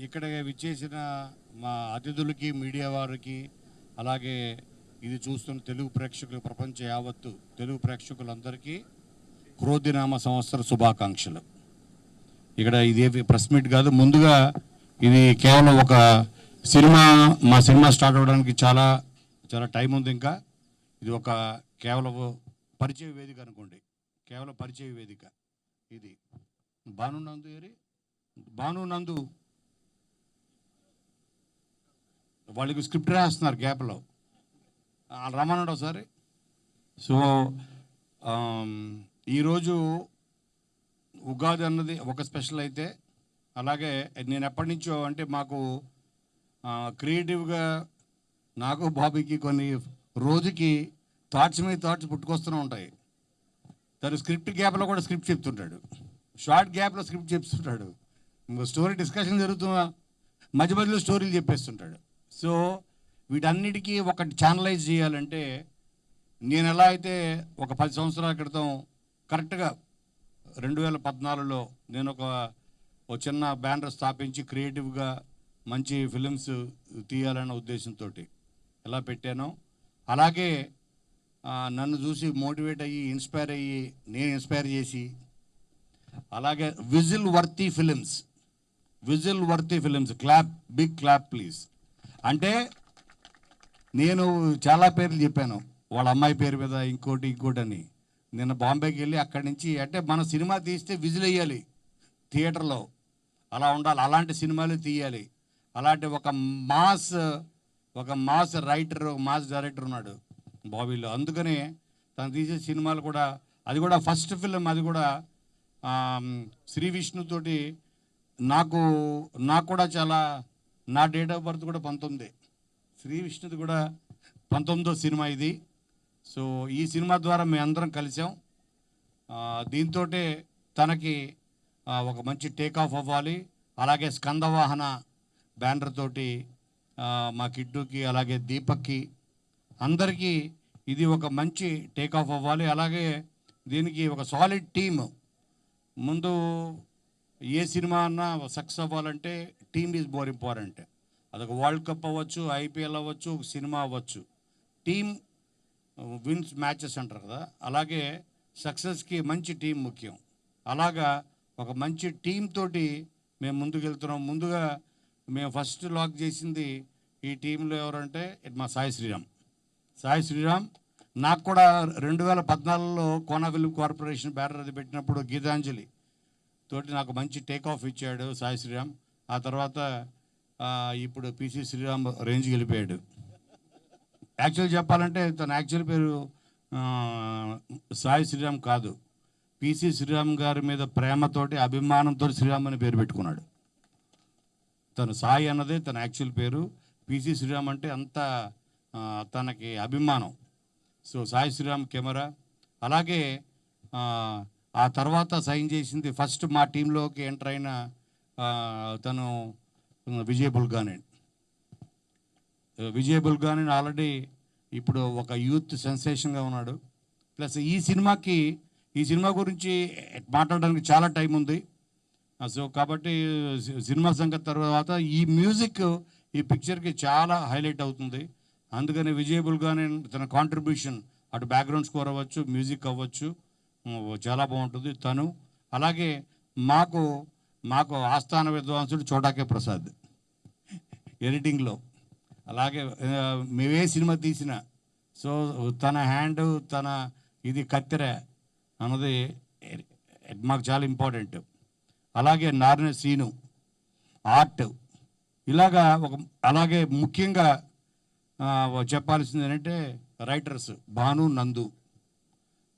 ఇక్కడ విచ్చేసిన మా అతిథులకి, మీడియా వారికి, అలాగే ఇది చూస్తున్న తెలుగు ప్రేక్షకులు, ప్రపంచ యావత్తు తెలుగు ప్రేక్షకులందరికీ క్రోధినామ సంవత్సర శుభాకాంక్షలు. ఇక్కడ ఇది ప్రెస్ మీట్ కాదు, ముందుగా ఇది కేవలం ఒక సినిమా, మా సినిమా స్టార్ట్ అవ్వడానికి చాలా చాలా టైం ఉంది. ఇంకా ఇది ఒక కేవలం పరిచయ వేదిక అనుకోండి, కేవలం పరిచయ వేదిక. ఇది భానునందు వాళ్ళకి స్క్రిప్ట్ రాస్తున్నారు గ్యాప్లో, రమ్మన్నాడు ఒకసారి. సో ఈరోజు ఉగాది అన్నది ఒక స్పెషల్ అయితే, అలాగే నేను ఎప్పటి నుంచో అంటే మాకు క్రియేటివ్గా నాకు బాబీకి కొన్ని రోజుకి థాట్స్ మీద థాట్స్ పుట్టుకొస్తూనే ఉంటాయి. తను స్క్రిప్ట్ గ్యాప్లో కూడా స్క్రిప్ట్ చెప్తుంటాడు, షార్ట్ గ్యాప్లో స్క్రిప్ట్ చెప్తుంటాడు, స్టోరీ డిస్కషన్ జరుగుతున్నా మధ్య మధ్యలో స్టోరీలు చెప్పేస్తుంటాడు. సో వీటన్నిటికీ ఒకటి ఛానలైజ్ చేయాలంటే నేను ఎలా అయితే ఒక 10 సంవత్సరాల క్రితం కరెక్ట్గా 2014లో నేను ఒక చిన్న బ్యానర్ స్థాపించి క్రియేటివ్గా మంచి ఫిలిమ్స్ తీయాలన్న ఉద్దేశంతో ఎలా పెట్టానో, అలాగే నన్ను చూసి మోటివేట్ అయ్యి ఇన్స్పైర్ అయ్యి నేను ఇన్స్పైర్ చేసి, అలాగే whistle worthy films clap, big clap please. అంటే నేను చాలా పేర్లు చెప్పాను, వాళ్ళ అమ్మాయి పేరు మీద ఇంకోటి అని. నిన్న బాంబేకి వెళ్ళి అక్కడి నుంచి, అంటే మన సినిమా తీస్తే విజిల్ వేయాలి థియేటర్లో, అలా ఉండాలి, అలాంటి సినిమాలు తీయాలి. అలాంటి ఒక మాస్ రైటర్, మాస్ డైరెక్టర్ ఉన్నాడు బాబీలో. అందుకని తను తీసే సినిమాలు కూడా, అది కూడా ఫస్ట్ ఫిలిం, అది కూడా శ్రీ విష్ణుతోటి. నాకు కూడా చాలా, నా డేట్ ఆఫ్ బర్త్ కూడా 19, శ్రీ విష్ణుది కూడా 19వ సినిమా ఇది. సో ఈ సినిమా ద్వారా మేము అందరం కలిసాం. దీంతో తనకి ఒక మంచి టేక్ ఆఫ్ అవ్వాలి. అలాగే స్కందవాహన బ్యానర్ తోటి మా కిడ్డుకి, అలాగే దీపక్కి, అందరికీ ఇది ఒక మంచి టేక్ ఆఫ్ అవ్వాలి. అలాగే దీనికి ఒక సాలిడ్ టీమ్. ముందు ఏ సినిమా అన్నా సక్సెస్ అవ్వాలంటే టీమ్ ఈజ్ మోర్ ఇంపార్టెంట్. అదొక వరల్డ్ కప్ అవ్వచ్చు, ఐపీఎల్ అవ్వచ్చు, ఒక సినిమా అవ్వచ్చు, టీమ్ విన్స్ మ్యాచెస్ అంటారు కదా, అలాగే సక్సెస్కి మంచి టీం ముఖ్యం. అలాగా ఒక మంచి టీం తోటి మేము ముందుకెళ్తున్నాం. ముందుగా మేము ఫస్ట్ లాక్ చేసింది ఈ టీంలో ఎవరంటే మా సాయి శ్రీరామ్. నాకు కూడా 2014లో కోనా ఫిల్మ్ కార్పొరేషన్ బ్యానర్ అది పెట్టినప్పుడు గీతాంజలి తోటి నాకు మంచి టేక్ ఆఫ్ ఇచ్చాడు సాయి శ్రీరామ్. ఆ తర్వాత ఇప్పుడు పిసి శ్రీరామ్ రేంజ్కి వెళ్ళిపోయాడు. యాక్చువల్ చెప్పాలంటే తన యాక్చువల్ పేరు సాయి శ్రీరామ్ కాదు, పిసి శ్రీరామ్ గారి మీద ప్రేమతోటి, అభిమానంతో శ్రీరామ్ అని పేరు పెట్టుకున్నాడు. తను సాయి అన్నదే తన యాక్చువల్ పేరు, పిసి శ్రీరామ్ అంటే అంత తనకి అభిమానం. So Sai Sriram camera. అలాగే ఆ తర్వాత సైన్ చేసింది ఫస్ట్ మా టీంలోకి ఎంటర్ అయిన తను విజయ్ బుల్గాని ఆల్రెడీ ఇప్పుడు ఒక యూత్ సెన్సేషన్గా ఉన్నాడు. ప్లస్ ఈ సినిమా గురించి మాట్లాడడానికి చాలా టైం ఉంది. సో కాబట్టి సినిమా సంగతి తర్వాత ఈ మ్యూజిక్ ఈ పిక్చర్కి చాలా హైలైట్ అవుతుంది. అందుకని విజయ్ బుల్గాని తన కాంట్రిబ్యూషన్, అటు బ్యాక్గ్రౌండ్ స్కోర్ అవ్వచ్చు, మ్యూజిక్ అవ్వచ్చు, చాలా బాగుంటుంది తను. అలాగే మాకు ఆస్థాన విద్వాంసుడు చోటాకే ప్రసాద్ ఎడిటింగ్లో. అలాగే మేమే సినిమా తీసిన, సో తన హ్యాండ్, తన ఇది కత్తెర అన్నది మాకు చాలా ఇంపార్టెంట్. అలాగే నారాయణ శ్రీను ఆర్ట్. ఇలాగా అలాగే ముఖ్యంగా చెప్పాల్సింది ఏంటంటే రైటర్స్ భానునందు.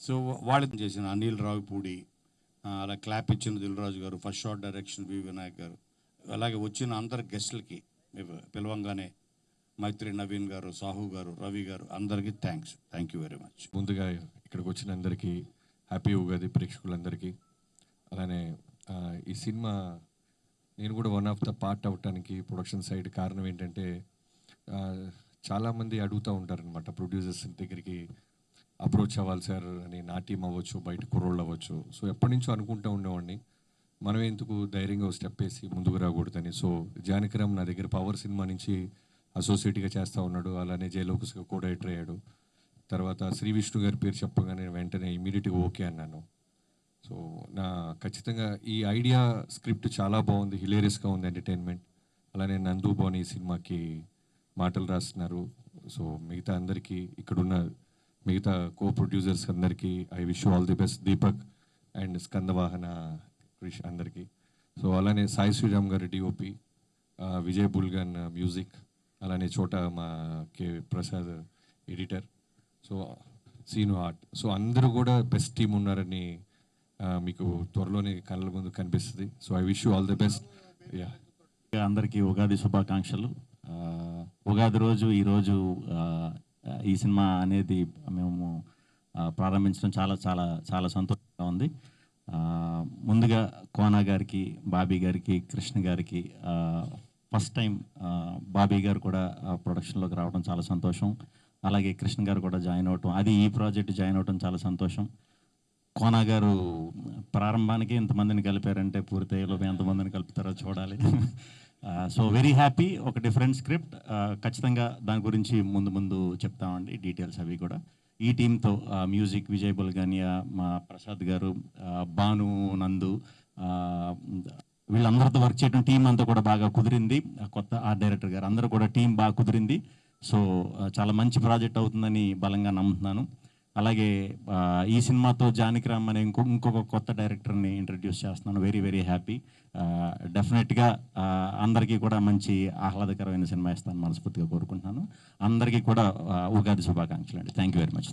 సో వాళ్ళు చేసిన అనిల్ రావిపూడి, అలా క్లాప్ ఇచ్చిన దిల్రాజు గారు, ఫస్ట్ షాట్ డైరెక్షన్ వి వినాయక్ గారు, అలాగే వచ్చిన అందరు గెస్టులకి పిలవంగానే మైత్రి నవీన్ గారు, సాహు గారు, రవి గారు, అందరికీ థ్యాంక్ యూ వెరీ మచ్. ముందుగా ఇక్కడికి వచ్చిన అందరికీ హ్యాపీ ఉగాది, ప్రేక్షకులందరికీ. అలానే ఈ సినిమా నేను కూడా వన్ ఆఫ్ ద పార్ట్ అవ్వటానికి ప్రొడక్షన్ సైడ్ కారణం ఏంటంటే, చాలామంది అడుగుతూ ఉంటారనమాట ప్రొడ్యూసర్స్ దగ్గరికి అప్రోచ్ అవ్వాలి సార్ అని. నా టీం అవ్వచ్చు, బయట కుర్రోళ్ళు అవ్వచ్చు. సో ఎప్పటి నుంచో అనుకుంటూ ఉండేవాడిని. మనం ఎందుకు ధైర్యంగా ఒక స్టెప్ వేసి ముందుకు రాకూడదని. సో జానకిరామ్ నా దగ్గర పవర్ సినిమా నుంచి అసోసియేట్గా చేస్తూ ఉన్నాడు. అలానే జయలోకస్గా కూడా ఎటర్ అయ్యాడు. తర్వాత శ్రీ విష్ణు గారి పేరు చెప్పగానే వెంటనే ఇమీడియట్గా ఓకే అన్నాను. సో ఖచ్చితంగా ఈ ఐడియా స్క్రిప్ట్ చాలా బాగుంది, హిలేరియస్గా ఉంది, ఎంటర్టైన్మెంట్. అలానే నందు బోని ఈ సినిమాకి మాటలు రాస్తున్నారు. సో మిగతా అందరికీ, ఇక్కడున్న మిగతా కో ప్రొడ్యూసర్స్ అందరికీ I wish all the best. Deepak and Skandavahana Krish అందరికీ. సో అలానే సాయి శ్రీరామ్ గారి డిఓపి, విజయ్ బుల్గన్ మ్యూజిక్, అలానే చోట మా K Prasad editor, so Seenu art. So అందరూ కూడా బెస్ట్ టీం ఉన్నారని మీకు త్వరలోనే కళ్ళ ముందు కనిపిస్తుంది. So I wish you all the best. Yeah, అందరికీ ఉగాది శుభాకాంక్షలు. ఉగాది రోజు ఈరోజు ఈ సినిమా అనేది మేము ప్రారంభించడం చాలా చాలా చాలా సంతోషంగా ఉంది. ముందుగా కోనా గారికి, బాబీ గారికి, కృష్ణ గారికి ఫస్ట్ టైం బాబీ గారు కూడా ప్రొడక్షన్లోకి రావడం చాలా సంతోషం. అలాగే కృష్ణ గారు కూడా జాయిన్ అవటం, అది ఈ ప్రాజెక్ట్ జాయిన్ అవటం చాలా సంతోషం. కోనా గారు ప్రారంభానికి ఇంతమందిని కలిపారంటే పూర్తయ్యేలోపు ఎంతమందిని కలుపుతారో చూడాలి. So very happy. ఒక డిఫరెంట్ స్క్రిప్ట్, ఖచ్చితంగా దాని గురించి ముందు ముందు చెప్తామండి డీటెయిల్స్ అవి కూడా. ఈ టీంతో మ్యూజిక్ విజయ్ బుల్గానియా, మా ప్రసాద్ గారు, భాను, నందు, వీళ్ళందరితో వర్క్ చేయడం టీం అంతా కూడా బాగా కుదిరింది. కొత్త ఆర్ట్ డైరెక్టర్ గారు అందరూ కూడా టీం బాగా కుదిరింది. సో చాలా మంచి ప్రాజెక్ట్ అవుతుందని బలంగా నమ్ముతున్నాను. అలాగే ఈ సినిమాతో జానకిరామ్ అనే ఇంకొక కొత్త డైరెక్టర్ని ఇంట్రడ్యూస్ చేస్తున్నాను. Very very happy. డెఫినెట్గా అందరికీ కూడా మంచి ఆహ్లాదకరమైన సినిమా ఇస్తాను మనస్ఫూర్తిగా కోరుకుంటున్నాను. అందరికీ కూడా ఉగాది శుభాకాంక్షలు అండి. Thank you very much.